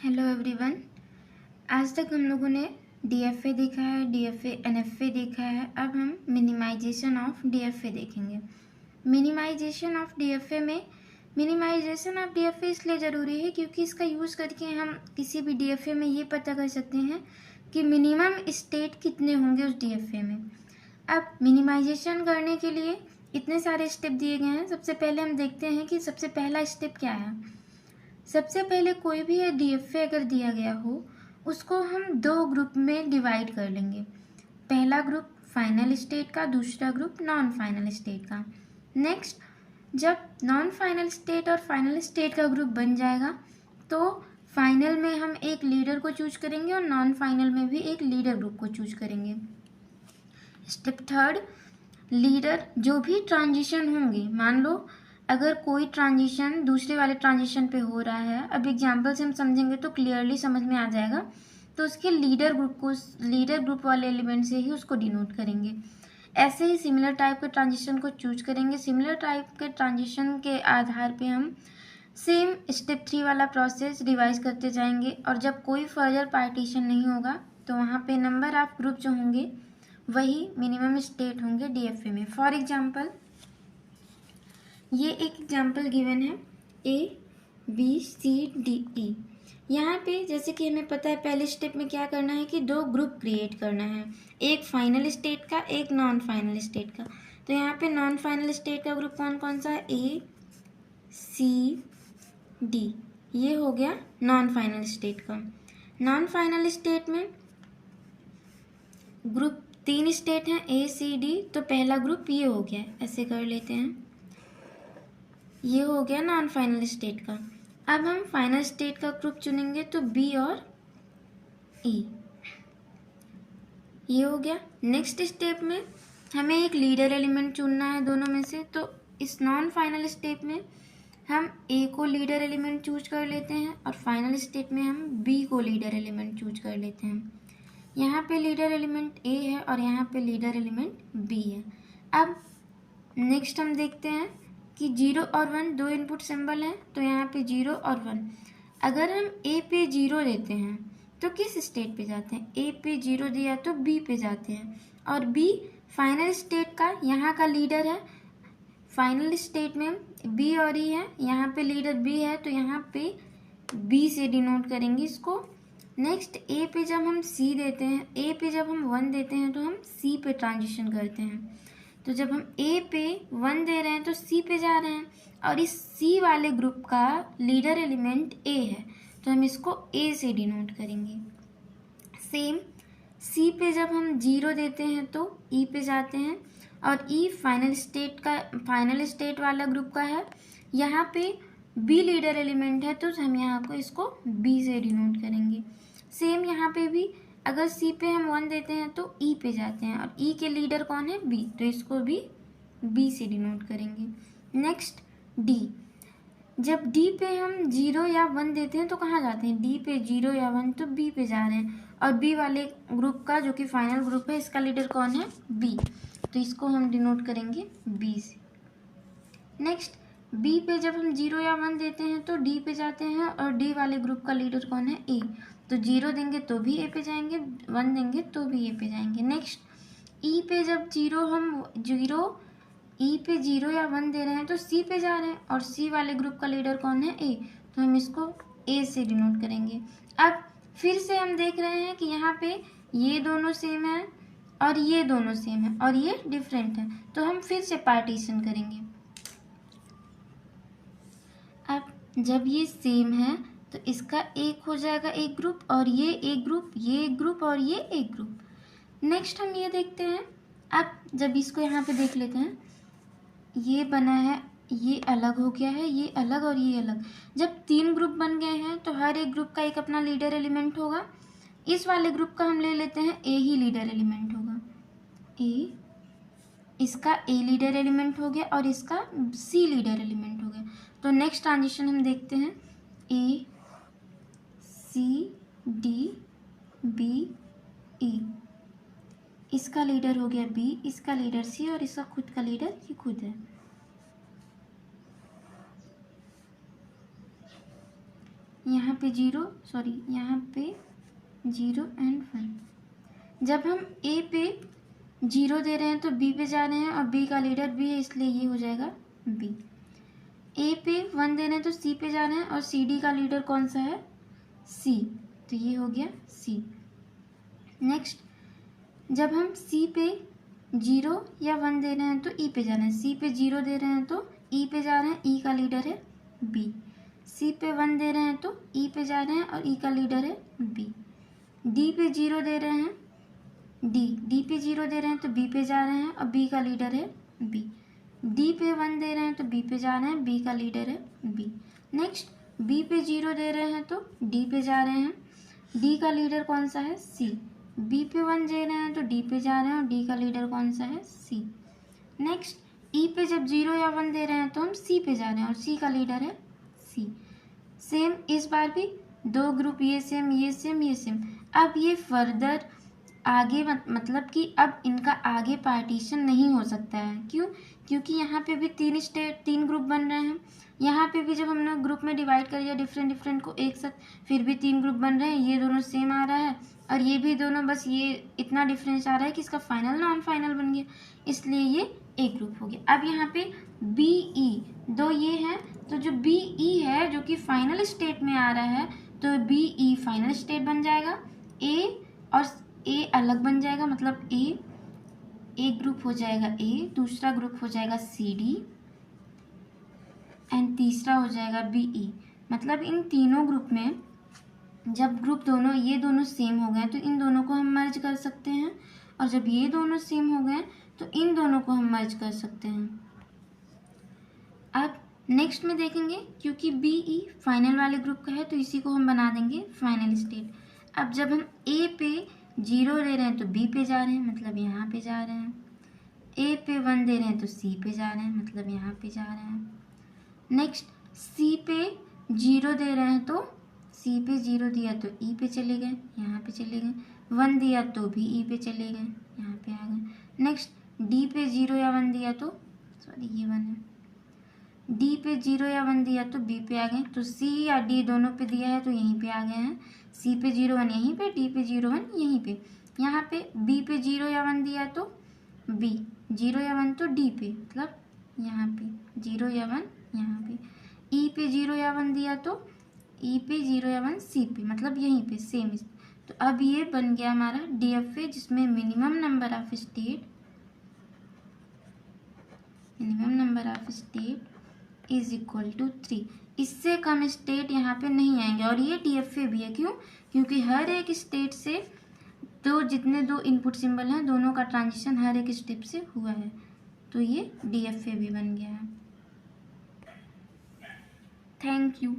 Hello everyone. आज तक हम लोगों ने डीएफए देखा है, डीएफए एनएफए देखा है। अब हम मिनिमाइजेशन ऑफ डीएफए देखेंगे। मिनिमाइजेशन ऑफ डीएफए में मिनिमाइजेशन ऑफ डीएफए इसलिए ज़रूरी है क्योंकि इसका यूज़ करके हम किसी भी डीएफए में ये पता कर सकते हैं कि मिनिमम स्टेट कितने होंगे उस डीएफए में। अब मिनिमाइजेशन करने के लिए इतने सारे स्टेप दिए गए हैं। सबसे पहले हम देखते हैं कि सबसे पहला स्टेप क्या है। सबसे पहले कोई भी डीएफए अगर दिया गया हो उसको हम दो ग्रुप में डिवाइड कर लेंगे। पहला ग्रुप फाइनल स्टेट का, दूसरा ग्रुप नॉन फाइनल स्टेट का। नेक्स्ट, जब नॉन फाइनल स्टेट और फाइनल स्टेट का ग्रुप बन जाएगा तो फाइनल में हम एक लीडर को चूज करेंगे और नॉन फाइनल में भी एक लीडर ग्रुप को चूज करेंगे। स्टेप थर्ड, लीडर जो भी ट्रांजिशन होंगे, मान लो अगर कोई ट्रांजिशन दूसरे वाले ट्रांजिशन पे हो रहा है, अब एग्जाम्पल से हम समझेंगे तो क्लियरली समझ में आ जाएगा, तो उसके लीडर ग्रुप वाले एलिमेंट से ही उसको डिनोट करेंगे। ऐसे ही सिमिलर टाइप के ट्रांजिशन को चूज करेंगे। सिमिलर टाइप के ट्रांजिशन के आधार पे हम सेम स्टेप 3 वाला प्रोसेस रिवाइज करते जाएंगे और जब कोई फर्दर पार्टीशन नहीं होगा तो वहाँ पे नंबर ऑफ ग्रुप जो होंगे वही मिनिमम स्टेट होंगे डीएफए में। फॉर एग्जाम्पल, ये एक एग्जाम्पल गिवन है ABCDE। यहाँ पे जैसे कि हमें पता है पहले स्टेप में क्या करना है कि दो ग्रुप क्रिएट करना है, एक फाइनल स्टेट का, एक नॉन फाइनल स्टेट का। तो यहाँ पे नॉन फाइनल स्टेट का ग्रुप कौन कौन सा है, ACD। ये हो गया नॉन फाइनल स्टेट का। नॉन फाइनल स्टेट में ग्रुप 3 स्टेट हैं ACD, तो पहला ग्रुप ये हो गया, ऐसे कर लेते हैं, ये हो गया नॉन फाइनल स्टेट का। अब हम फाइनल स्टेट का ग्रुप चुनेंगे तो B और E, ये हो गया। नेक्स्ट स्टेप में हमें एक लीडर एलिमेंट चुनना है दोनों में से, तो इस नॉन फाइनल स्टेप में हम A को लीडर एलिमेंट चूज कर लेते हैं और फाइनल स्टेट में हम B को लीडर एलिमेंट चूज कर लेते हैं। यहाँ पे लीडर एलिमेंट A है और यहाँ पे लीडर एलिमेंट B है। अब नेक्स्ट हम देखते हैं कि 0 और 1 दो इनपुट सिंबल हैं, तो यहाँ पे 0 और 1, अगर हम A पे 0 देते हैं तो किस स्टेट पे जाते हैं, A पे 0 दिया तो B पे जाते हैं, और B फाइनल स्टेट का यहाँ का लीडर है। फाइनल स्टेट में B और E है, यहाँ पे लीडर B है तो यहाँ पे B से डिनोट करेंगे इसको। नेक्स्ट, A पे जब हम C देते हैं, A पे जब हम 1 देते हैं तो हम C पे ट्रांजिशन करते हैं। तो जब हम A पे 1 दे रहे हैं तो C पे जा रहे हैं और इस C वाले ग्रुप का लीडर एलिमेंट A है तो हम इसको A से डिनोट करेंगे। सेम C पे जब हम 0 देते हैं तो E पे जाते हैं और E फाइनल स्टेट वाला ग्रुप का है। यहाँ पे B लीडर एलिमेंट है तो हम यहाँ को इसको B से डिनोट करेंगे। सेम यहाँ पे भी अगर C पे हम 1 देते हैं तो E पे जाते हैं और E के लीडर कौन है, B, तो इसको भी B से डिनोट करेंगे। नेक्स्ट D, जब D पे हम 0 या 1 देते हैं तो कहाँ जाते हैं, D पे 0 या 1 तो B पे जा रहे हैं और B वाले ग्रुप का जो कि फाइनल ग्रुप है इसका लीडर कौन है, B, तो इसको हम डिनोट करेंगे B से। नेक्स्ट, B पे जब हम 0 या 1 देते हैं तो D पे जाते हैं और D वाले ग्रुप का लीडर कौन है, A, तो 0 देंगे तो भी A पे जाएंगे, 1 देंगे तो भी A पे जाएंगे। नेक्स्ट, E पे जब 0 E पे 0 या 1 दे रहे हैं तो C पे जा रहे हैं और C वाले ग्रुप का लीडर कौन है, A, तो हम इसको A से डिनोट करेंगे। अब फिर से हम देख रहे हैं कि यहाँ पे ये दोनों सेम है और ये दोनों सेम है और ये डिफरेंट है, तो हम फिर से पार्टीशन करेंगे। अब जब ये सेम है तो इसका एक हो जाएगा एक ग्रुप और ये एक ग्रुप, ये एक ग्रुप और ये एक ग्रुप। नेक्स्ट हम ये देखते हैं, अब जब इसको यहाँ पे देख लेते हैं, ये बना है, ये अलग हो गया है, ये अलग और ये अलग। जब 3 ग्रुप बन गए हैं तो हर एक ग्रुप का एक अपना लीडर एलिमेंट होगा। इस वाले ग्रुप का हम ले लेते हैं A ही लीडर एलिमेंट होगा, A, इसका A लीडर एलिमेंट हो गया और इसका C लीडर एलिमेंट हो गया। तो नेक्स्ट ट्रांजिशन हम देखते हैं A C D B E, इसका लीडर हो गया B, इसका लीडर C और इसका खुद का लीडर ये खुद है। यहाँ पे 0 सॉरी यहाँ पे 0 एंड 1। जब हम ए पे 0 दे रहे हैं तो बी पे जा रहे हैं और बी का लीडर बी है, इसलिए ये हो जाएगा बी। ए पे 1 दे रहे हैं तो सी पे जा रहे हैं और सी डी का लीडर कौन सा है, सी, तो ये हो गया सी। नेक्स्ट, जब हम सी पे 0 या 1 दे रहे हैं तो ई पे जा रहे हैं, सी पे 0 दे रहे हैं तो ई पे जा रहे हैं, ई का लीडर है बी। सी पे 1 दे रहे हैं तो ई पे जा रहे हैं और ई का लीडर है बी। डी पे 0 दे रहे हैं, डी पे 0 दे रहे हैं तो बी पे जा रहे हैं और बी का लीडर है बी। डी पे 1 दे रहे हैं तो बी पे जा रहे हैं, बी का लीडर है बी। नेक्स्ट, बी पे 0 दे रहे हैं तो डी पे जा रहे हैं, डी का लीडर कौन सा है, सी। बी पे 1 दे रहे हैं तो डी पे जा रहे हैं और डी का लीडर कौन सा है, सी। नेक्स्ट, ई पे जब 0 या 1 दे रहे हैं तो हम सी पे जा रहे हैं और सी का लीडर है सी। सेम इस बार भी 2 ग्रुप, ये सेम ये सेम ये सेम। अब ये फर्दर आगे मतलब कि अब इनका आगे पार्टीशन नहीं हो सकता है। क्यों? क्योंकि यहाँ पे भी 3 ग्रुप बन रहे हैं। यहाँ पे भी जब हमने ग्रुप में डिवाइड कर दिया डिफरेंट को एक साथ, फिर भी 3 ग्रुप बन रहे हैं। ये दोनों सेम आ रहा है और ये भी दोनों, बस ये इतना डिफरेंस आ रहा है कि इसका फाइनल नॉन फाइनल बन गया, इसलिए ये एक ग्रुप हो गया। अब यहाँ पे बी ई 2 ये हैं, तो जो बी ई है जो कि फाइनल स्टेट में आ रहा है, तो बी ई फाइनल स्टेट बन जाएगा। ए और ए अलग बन जाएगा, मतलब ए एक ग्रुप हो जाएगा ए, दूसरा ग्रुप हो जाएगा सी डी एंड तीसरा हो जाएगा बी ई। मतलब इन तीनों ग्रुप में जब ग्रुप दोनों ये दोनों सेम हो गए तो इन दोनों को हम मर्ज कर सकते हैं, और जब ये दोनों सेम हो गए तो इन दोनों को हम मर्ज कर सकते हैं। अब नेक्स्ट में देखेंगे, क्योंकि बी ई फाइनल वाले ग्रुप का है तो इसी को हम बना देंगे फाइनल स्टेट। अब जब हम ए पे 0 दे रहे हैं तो बी पे जा रहे हैं, मतलब यहाँ पे जा रहे हैं। ए पे 1 दे रहे हैं तो सी पे जा रहे हैं, मतलब यहाँ पे जा रहे हैं। नेक्स्ट, सी पे 0 दे रहे हैं तो सी पे 0 दिया तो ई पे चले गए, यहाँ पे चले गए। 1 दिया तो भी ई पे चले गए, यहाँ पे आ गए। नेक्स्ट, डी पे 0 या 1 दिया तो, सॉरी ये 1 है, डी पे 0 या 1 दिया तो बी पे आ गए। तो सी या डी दोनों पे दिया है तो यहीं पे आ गए हैं। सी पे 0 1 यहीं पे, डी पे 0 1 यहीं पे। यहाँ पे बी पे 0 या 1 दिया तो बी, 0 या 1 तो डी पे, मतलब यहाँ पे 0 या 1 यहाँ पे। ई पे 0 या 1 दिया तो ई पे 0 या 1 सी पे, मतलब यहीं पे सेम। तो अब ये बन गया हमारा DFA, जिसमें minimum number of state is equal to 3। इससे कम स्टेट यहाँ पे नहीं आएंगे, और ये DFA भी है। क्यों? क्योंकि हर एक स्टेट से जितने 2 इनपुट सिंबल हैं दोनों का ट्रांजिशन हर एक स्टेप से हुआ है, तो ये DFA भी बन गया है। Thank you.